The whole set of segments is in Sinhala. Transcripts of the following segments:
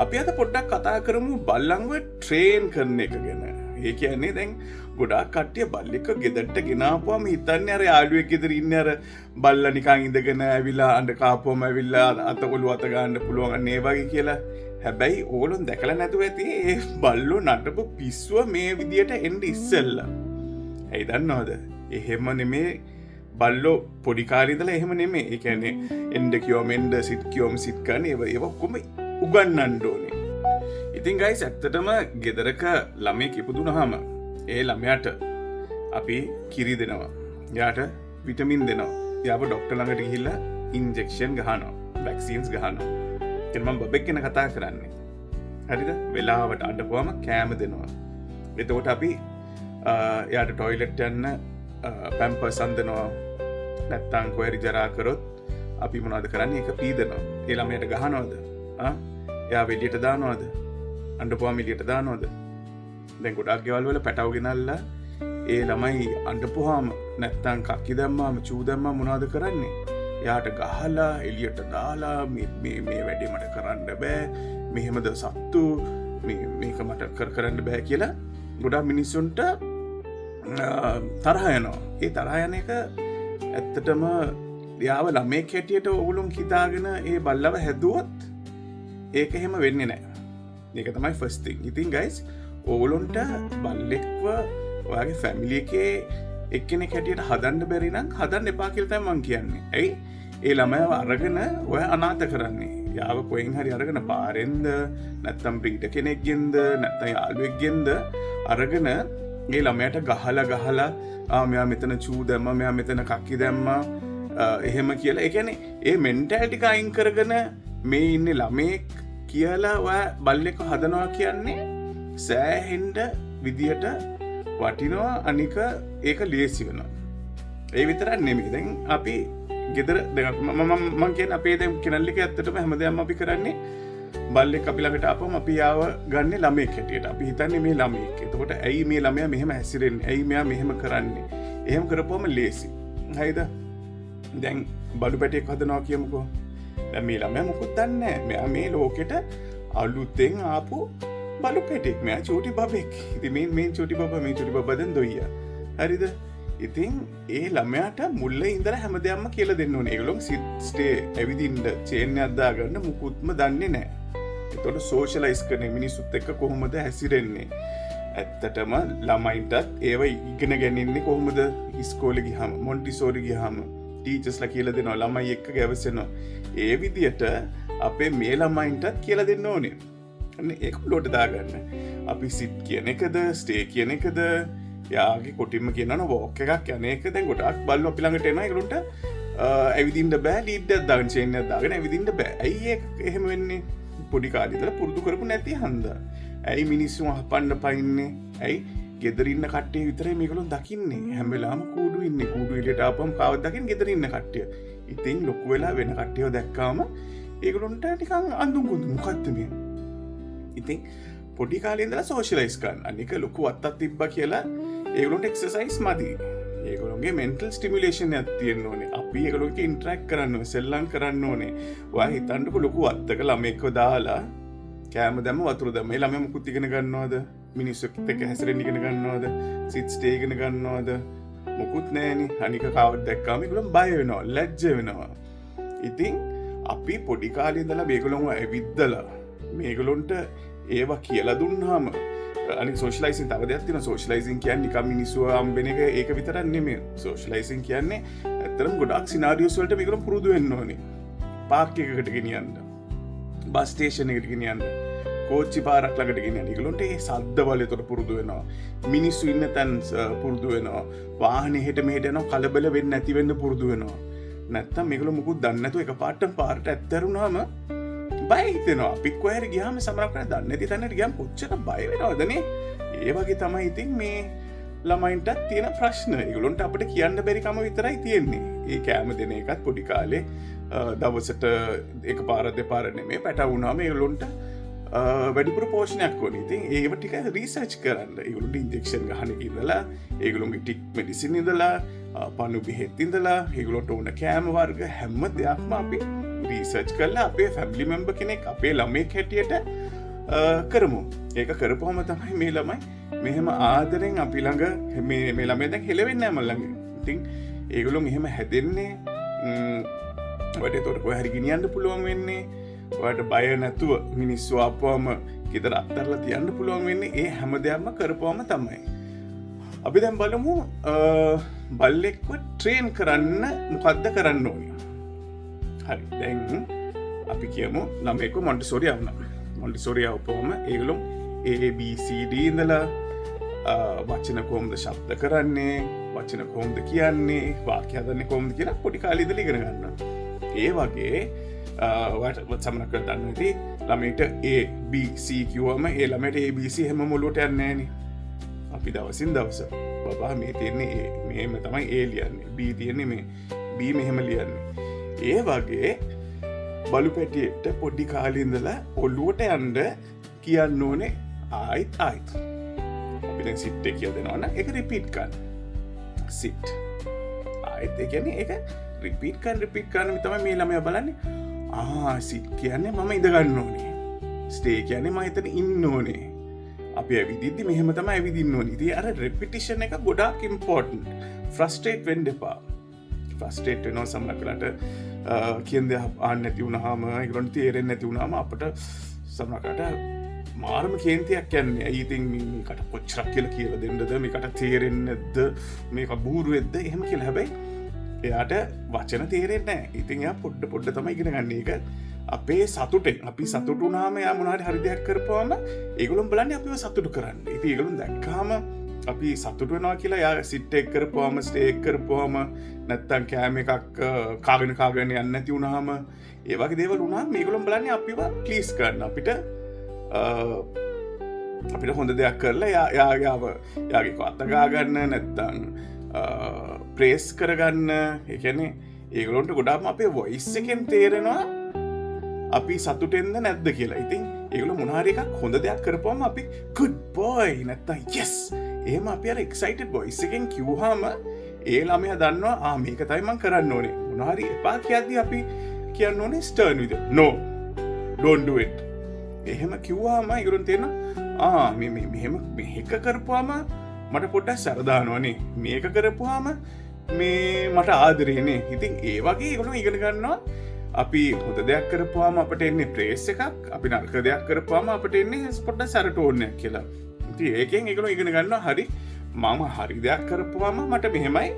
අපි අද පොඩ්ඩක් කතා කරමු බල්ලන්ව ට්‍රේන් කරන එක ගැන. ඒ කියන්නේ දැන් ගොඩාක් කට්ටිය බල්ලෙක්ව ගෙදරට ගෙනාපුවම හිතන්නේ අර යාළුවෙක් ගෙදර ඉන්නේ අර බල්ලා නිකන් ඉඳගෙන ඇවිල්ලා අඬ කාපුවම ඇවිල්ලා අත ඔළුව අත ගන්න පුළුවන් ඒ වගේ කියලා. හැබැයි ඕගොල්ලෝ දැකලා නැතුව ඇති ඒ බල්ලෝ නටපු පිස්සුව මේ විදියට එන්න ඉස්සෙල්ලා. ඇයි දන්නවද? එහෙම නෙමේ බල්ලෝ පොඩි කාලේ ඉඳලා එහෙම නෙමේ. ඒ කියන්නේ එන්න කියවම එන්න සිට් කියවම සිට් කරන ඒව ඔක්කොම උගන්වන්න ඕනේ. ඉතින් ගයිස් ඇත්තටම ගෙදරක ළමයෙක් ඉපදුනහම ඒ ළමයාට අපි කිරි දෙනවා. එයාට විටමින් දෙනවා. එයාව ડોක්ටර් ළඟට ගිහිල්ලා ඉන්ජෙක්ෂන් ගහනවා. වැක්සින්ස් ගහනවා. එතන මම බබෙක් ගැන කතා කරන්නේ. හරිද? වෙලාවට අඬපුවම කෑම දෙනවා. එතකොට අපි එයාට টয়ලට් යන්න පැම්පර්ස් අඳිනවා. නැත්තම් කොහරි ජරා කරොත් අපි මොනවද කරන්නේ? ඒක පීදනවා. ඒ ළමයට ගහනවද? එයා වෙලියට දානවද? අඬපුවාම එළියට දානවද? දැන් ගොඩක් ගෙවල් වල පැටව ගෙනල්ලා ඒ ළමයි අඬපුවාම නැත්තම් කක්කි දැම්මාම චූ දැම්මාම මොනවද කරන්නේ? එයාට ගහලා එළියට දාලා මේ වැඩේ මට කරන්න බෑ. මෙහෙමද සත්තු මේක මට කරන්න බෑ කියලා ගොඩක් මිනිස්සුන්ට තරහ යනවා. ඒ තරහ යන එක ඇත්තටම යාව ළමෙක් හැටියට ඕගොල්ලෝ හිතාගෙන ඒ බල්ලව හැදුවොත් ඒක එහෙම වෙන්නේ නැහැ. ඒක තමයි ෆස්ට් තින්. ඉතින් ගයිස් ඕගොල්ලොන්ට බල්ලෙක්ව ඔයාගේ ෆැමිලි එකේ එක්කෙනෙක් හැටියට හදන්න බැරි නම් හදන්න එපා කියලා තමයි මම කියන්නේ. ඇයි? ඒ ළමයාව අරගෙන ඔය අනාථ කරන්නේ. යාව කොහෙන් හරි අරගෙන පාරෙන්ද නැත්නම් බ්‍රීඩර් කෙනෙක්ගෙන්ද නැත්නම් යාළුවෙක්ගෙන්ද අරගෙන ඒ ළමයාට ගහලා මෙයා මෙතන චූ දැම්මා මෙයා මෙතන කක්කි දැම්මා එහෙම කියලා. ඒ කියන්නේ ඒ මෙන්ටැලිටි එක අයින් කරගෙන මේ ඉන්නේ ළමෙක් කියලා ඔයා බල්ලෙක්ව හදනවා කියන්නේ සෑහෙන්න විදියට වටිනවා. අනික ඒක ලේසි වෙනවා. ඒ විතරක් නෙමෙයි. දැන් අපි ගෙදර මම කියන්නේ අපේ දැන් කෙනල් එකේ ඇත්තටම හැමදාම අපි කරන්නේ බල්ලෙක් අපි ළඟට ආපුවම අපි යාව ගන්නේ ළමෙක් හැටියට. අපි හිතන්නේ මේ ළමෙක්. එතකොට ඇයි මේ ළමයා මෙහෙම හැසිරෙන්නේ? ඇයි මෙයා මෙහෙම කරන්නේ? එහෙම කරපුවම ලේසි. හරිද? දැන් බලු පැටියෙක් හදනවා කියමුකෝ. දැන් මේ ළමයා මොකුත් දන්නේ නැහැ. මෙයා මේ ලෝකෙට අලුතෙන් ආපු බලු පැටියෙක්. මෙයා චූටි බබෙක්. ඉතින් මේ චූටි බබා දැන් දොයියා. හරිද? ඉතින් ඒ ළමයාට මුල්ලේ ඉඳලා හැමදේම කියලා දෙන්න ඕනේ. ඒගොල්ලෝ ස්ටේ ඇවිදින්න චේන් එකක් දාගන්න මුකුත්ම දන්නේ නැහැ. ඒතකොට සෝෂලයිස් කරන්නේ මිනිස්සුත් එක්ක කොහොමද හැසිරෙන්නේ? ඇත්තටම ළමයින්ටත් ඒව ඉගෙන ගන්නේ කොහොමද? ඉස්කෝලේ ගියාම මොන්ටිසෝරි ගියාම ටීචර්ස්ලා කියලා දෙනවා ළමයි එක්ක ගැවසෙනවා. ඒ විදියට අපේ මේ ළමයින්ටත් කියලා දෙන්න ඕනේ. අන්න ඒක උඩට දාගන්න. අපි සිට් කියන එකද ස්ටේ කියන එකද යාගේ කොටින්ම කියනවා වෝක් එකක් යන එක. දැන් ගොඩක් බල්ලෝ අපි ළඟට එනවා. ඒගොල්ලන්ට ඇවිදින්න බෑ. ලීඩ් එකක් දාගෙන චේන් එකක් දාගෙන ඇවිදින්න බෑ. ඇයි ඒක එහෙම වෙන්නේ? පොඩි කාලේ ඉඳලා පුරුදු කරපු නැති හන්දා. ඇයි මිනිස්සු අහපන්න පයින්නේ? ඇයි ගෙදර ඉන්න කට්ටිය විතරයි මේගොල්ලෝ දකින්නේ? හැම වෙලාවම කූඩු ඉන්නේ. කූඩු එළියට ආපුවම කාවත් දකින්න ගෙදර ඉන්න කට්ටිය. ඉතින් ලොකු වෙලා වෙන කට්ටියව දැක්කාම ඒගොල්ලොන්ට නිකන් අඳුන් කුඳු මොකක්ද මේ? ඉතින් පොඩි කාලේ ඉඳලා සෝෂලයිස් කරන්න. අනික ලොකු වත්තක් තිබ්බා කියලා ඒගොල්ලොන්ට එක්සර්සයිස් මදි. ඒගොල්ලොන්ගේ මෙන්ටල් ස්ටිමියුලේෂන් එකක් තියෙන්න ඕනේ. අපි ඒගොල්ලොන්ට ඉන්ටරැක්ට් කරන්න ඕනේ, සෙල්ලම් කරන්න ඕනේ. ඔයා හිතන්නකො ලොකු වත්තක ළමෙක්ව දාලා කෑම දැම්ම වතුර දැම්ම. ඒ ළමයා මුකුත් ඉගෙන ගන්නවද? මිනිස්සුත් එක්ක හැසිරෙන්න ඉගෙන ගන්නවද? සිට් ස්ටේ ඉගෙන ගන්නවද? මුකුත් නැහැනේ. අනික කාවත් දැක්කාම ඒගොල්ලෝ බය වෙනවා, ලැජ්ජ වෙනවා. ඉතින් අපි පොඩි කාලේ ඉඳලා මේගොල්ලෝව ඇවිද්දලා මේගොල්ලොන්ට ඒවා කියලා දුන්නාම අනික සෝෂලයිසින් තව දෙයක් තියෙනවා. සෝෂලයිසින් කියන්නේ නිකම් මිනිස්සු හම්බෙන එක ඒක විතරක් නෙමෙයි. සෝෂලයිසින් කියන්නේ ඇත්තටම ගොඩක් සිනාරියෝස් වලට මේගොල්ලෝ පුරුදු වෙන්න ඕනේ. පාර්ක් එකකට ගෙනියන්න, බස් ස්ටේෂන් එකට ගෙනියන්න, කෝච්චි පාරක් ළඟට ගෙනියන්න. ඒගොල්ලන්ට ඒ සද්ද වලට පුරුදු වෙනවා. මිනිස්සු ඉන්න තැන් පුරුදු වෙනවා. වාහනේ හෙට මෙහෙට යනවා කලබල වෙන්නේ නැති වෙන්න පුරුදු වෙනවා. නැත්තම් මේගොල්ලෝ මුකුත් දන්නේ නැතුව එකපාරට පාරට ඇත්තරුණාම බය හිතෙනවා. අපි කොහේරි ගියාම සමහරක් වෙලාවට දන්නේ නැති තැනකට ගියාම කොච්චර බය වෙනවදනේ. ඒ වගේ තමයි ඉතින් මේ ළමයින්ටත් තියෙන ප්‍රශ්න. ඒගොල්ලන්ට අපිට කියන්න බැරි කම විතරයි තියෙන්නේ. ඒ කෑම දෙන එකත් පොඩි කාලේ දවසට එකපාර දෙපාර නෙමෙයි පැටව වුණාම ඒගොල්ලන්ට වැඩිපුර පෝෂණයක් ඕනේ. ඉතින් ඒව ටික රිසර්ච් කරන්න. ඒගොල්ලන්ට ඉන්ජෙක්ෂන් ගහන එක ඉඳලා ඒගොල්ලන්ගේ ටික් මෙඩිසින් ඉඳලා පණු බෙහෙත් ඉඳලා ඒගොල්ලන්ට ඕන කෑම වර්ග හැම දෙයක්ම අපි රීසර්ච් කරලා අපේ ෆැමිලි මෙම්බර් කෙනෙක් අපේ ළමයෙක් හැටියට කරමු. ඒක කරපුවම තමයි මේ ළමයි මෙහෙම ආදරෙන් අපි ළඟ මේ ළමයා දැන් හෙලවෙන්නේ නැහැ මල් ළඟ. ඉතින් ඒගොල්ලෝ මෙහෙම හැදෙන්නේ ඔයාලට ඒතකොට කොහේ හරි ගෙනියන්න පුළුවන් වෙන්නේ. ඔයාලට බය නැතුව මිනිස්සු ආපුවම ගෙදර අත්හැරලා තියන්න පුළුවන් වෙන්නේ ඒ හැම දෙයක්ම කරපුවම තමයි. අපි දැන් බලමු බල්ලෙක්ව ට්‍රේන් කරන්න මොකද්ද කරන්න ඕනේ. හරි. දැන් අපි කියමු ළමයෙක්ව මොන්ටිසෝරි යවනවා. මොන්ටිසෝරි යවපුවම ඒගොල්ලෝ ABCD ඉඳලා වචන කොහොමද ශබ්ද කරන්නේ, වචන කොහොමද කියන්නේ, වාක්‍ය හදන්නේ කොහොමද කියලා පොඩි කාලේ ඉඳලා ඉගෙන ගන්නවා. ඒ වගේ ඔයාලට සමහරක් දන්න ඇති ළමයට ABC කිව්වම ඒ ළමයට ABC හැම මොළුවට යන්නේ නැහනේ. අපි දවසින් දවස බබා මේ තියෙන්නේ A, මෙහෙම තමයි A ලියන්නේ, B තියෙන්නේ මේ, B මෙහෙම ලියන්නේ. ඒ වගේ බලු පැටියට පොඩි කාලේ ඉඳලා ඔළුවට යන්න කියන්න ඕනේ ආයිත්. අපි දැන් සිට් එක කියලා දෙනවා නම් ඒක රිපීට් කරන්න. සිට්. ආයිත් ඒ කියන්නේ ඒක රිපීට් කරන්න තමයි මේ ළමයා බලන්නේ. සිට් කියන්නේ මම ඉඳ ගන්න ඕනේ. ස්ටේ කියන්නේ මම එතන ඉන්න ඕනේ. අපි ඇවිදිද්දි මෙහෙම තමයි ඇවිදින්න ඕනේ. ඉතින් අර රෙපිටිෂන් එක ගොඩාක් ඉම්පෝටන්ට්. ෆ්‍රස්ට්‍රේට් වෙන්න එපා. ෆ්‍රස්ට්‍රේට් වෙනවා සමහරකට කියන දේ ආන්න නැති වුණාම ඒගොල්ලන්ට තේරෙන්නේ නැති වුණාම අපිට සමහරකට මාරම කේන්තියක් යන්නේ. ඇයි ඉතින් මේකට කොච්චරක් කියලා දෙන්නද, මේකට තේරෙන්නේ නැද්ද, මේක බූරුවෙද්ද එහෙම කියලා. හැබැයි එයාට වචන තේරෙන්නේ නැහැ. ඉතින් එයා පොඩ්ඩ තමයි ඉගෙන ගන්න. ඒක අපේ සතුටෙන්. අපි සතුටු වුණාම එයා මොනවා හරි දෙයක් කරපුවාම ඒගොල්ලෝ බලන්නේ අපිව සතුටු කරන්න. ඉතින් ඒගොල්ලෝ දැක්කාම අපි සතුටු වෙනවා කියලා එයා සිට් එක කරපුවාම, ස්ටේ එක කරපුවාම, නැත්තම් කෑම එකක් කාගෙන යන්නේ නැති වුණාම, ඒ වගේ දේවල් වුණාම මේගොල්ලෝ බලන්නේ අපිව ප්ලීස් කරන්න. අපිට හොඳ දෙයක් කරලා යාගේ අත ගා ගන්න නැත්තම් ප්‍රේස් කරගන්න. ඒ කියන්නේ ඒගොල්ලන්ට ගොඩාක්ම අපේ වොයිස් එකෙන් තේරෙනවා අපි සතුටෙන්ද නැද්ද කියලා. ඉතින් ඒගොල්ලෝ මොන හරි එකක් හොඳ දෙයක් කරපුවම අපි good boy නැත්තම් yes එහෙම අපි අර excited voice එකෙන් කිව්වහම ඒ ළමයා දන්නවා මේක තමයි මම කරන්න ඕනේ. මොන හරි එපා කියද්දි අපි කියන්න ඕනේ stern විදියට. no don't do it. එහෙම කිව්වහම ඒගොල්ලන් තේරෙනවා මෙහෙම මේක කරපුවාම මට පොඩ්ඩක් සරදානවනේ, මේක කරපුවාම මේ මට ආදරේනේ. ඉතින් ඒ වගේ ඒගොල්ලෝ ඉගෙන ගන්නවා අපි හොඳ දෙයක් කරපුවාම අපට එන්නේ ප්‍රේස් එකක්, අපි නරක දෙයක් කරපුවාම අපට එන්නේ පොඩ්ඩක් සැරටෝන් එකක් කියලා. ඉතින් ඒකෙන් ඒගොල්ලෝ ඉගෙන ගන්නවා හරි මම හරි දෙයක් කරපුවාම මට මෙහෙමයි,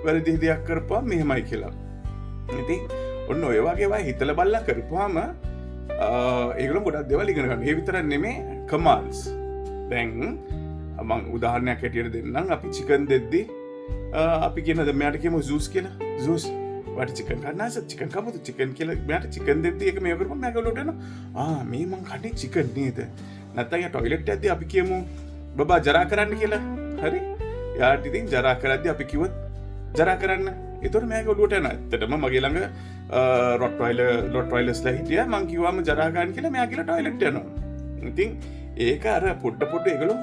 වැරදි දෙයක් කරපුවාම මෙහෙමයි කියලා. ඉතින් ඔන්න ඔය වගේ ඒවා හිතලා බලලා කරපුවාම ඒගොල්ලෝ ගොඩක් දේවල් ඉගෙන ගන්නවා. ඒ විතරක් නෙමෙයි කමාන්ඩ්ස්. දැන් මං උදාහරණයක් හැටියට දෙන්නම්. අපි චිකන් දෙද්දි අපි කියනද මෙයාට කියමු ජූස් කියලා. ජූස් වට චිකන් කන්නාස චිකන් කමුද චිකන් කියලා මෙයාට චිකන් දෙද්දි ඒක මේ කරපුවම මෙයා ගලුවට යනවා. මේ මං කන්නේ චිකන් නේද? නැත්නම් යා টয়ලට් යද්දි අපි කියමු බබා ජරා කරන්න කියලා. හරි? යාට ඉතින් ජරා කරද්දි අපි කිව්වොත් ජරා කරන්න. ඒතකොට මෙයා ගලුවට යනවා. ඇත්තටම මගේ ළඟ රොට්වයිලර්ස්ලා හිටියා. මං කිව්වම ජරා ගන්න කියලා මෙයා කියලා টয়ලට් යනවා. ඉතින් ඒක අර පොඩ්ඩ ඒගොල්ලෝ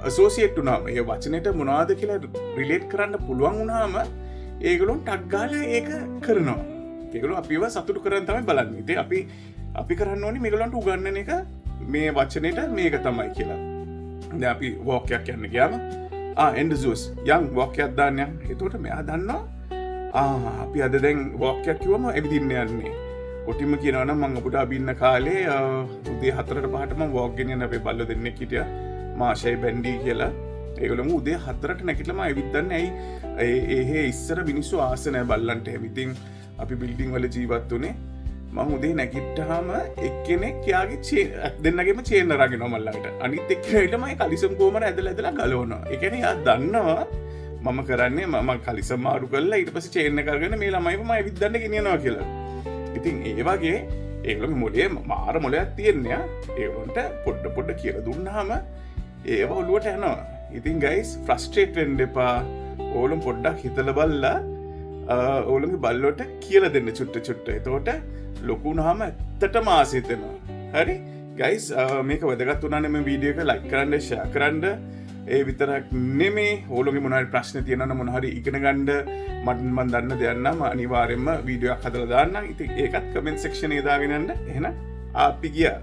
අසෝසියේට් වුණාම ඒ වචනෙට මොනවද කියලා රිලේට් කරන්න පුළුවන් වුණාම ඒගොල්ලෝ ටක් ගාලා ඒක කරනවා. ඒගොල්ලෝ අපිව සතුටු කරන් තමයි බලන්නේ. ඉතින් අපි කරන්න ඕනේ මේගොල්ලන්ට උගන්වන එක මේ වචනෙට මේක තමයි කියලා. දැන් අපි වොක් එකක් යන්න ගියාම end zoos young වොක් එකක් දාන්න යන්න. එතකොට මෙයා දන්නවා අපි අද දැන් වොක් එකක් කිව්වම ඇවිදින්න යන්නේ. කොටිම කියනවා නම් මම අපුඩා බින්න කාලේ උදේ 4ට 5ට මම වොක් ගෙනියන අපේ බල්ලෝ දෙන්නෙක් හිටියා. මාෂයි බැන්ඩි කියලා. ඒගොල්ලෝම උදේ 4ට නැගිටලාම ඇවිද්දන්නේ. ඇයි ඉස්සර මිනිස්සු ආස නැහැ බල්ලන්ට. ඉතින් අපි බිල්ඩින් වල ජීවත් වුනේ. මම උදේ නැගිට්ටාම එක්කෙනෙක් යාගේ දෙන්නගෙම චේන් අරගෙන මම ළඟට. අනිත් එක්කෙනාට මම කලිසම් කොමර ඇදලා ගලවනවා. ඒ කියන්නේ යා දන්නවා මම කරන්නේ මම කලිසම් මාරු කරලා ඊට පස්සේ චේන් එක අරගෙන මේ ළමයිව මම ඇවිද්දන්න ගෙනියනවා කියලා. ඉතින් ඒ වගේ ඒගොල්ලෝ මොලේ මාර මොලයක් තියෙන්නේ. ඒගොල්ලන්ට පොඩ කියලා දුන්නාම ඒව ඔළුවට යනවා. ඉතින් ගයිස් ෆ්‍රස්ට්‍රේට් වෙන්න එපා. ඕලම් පොඩ්ඩක් හිතලා බලලා ඕලගේ බල්ලොට කියලා දෙන්න චුට්ට. එතකොට ලොකු වුණාම ඇත්තටම ආස හිතෙනවා. හරි ගයිස් මේක වැදගත් වුණානේ මේ වීඩියෝ එක ලයික් කරන්න, ෂෙයා කරන්න. ඒ විතරක් නෙමේ ඕලොගේ මොනහරි ප්‍රශ්න තියෙනවනම් මොනහරි ඉගෙන ගන්න මම දන්න දෙයක් නම් අනිවාර්යයෙන්ම වීඩියෝ එකක් හදලා දාන්න. ඉතින් ඒකත් කමෙන්ට් සෙක්ෂන් එකේ දාගෙන යන්න. එහෙනම් අපි ගියා.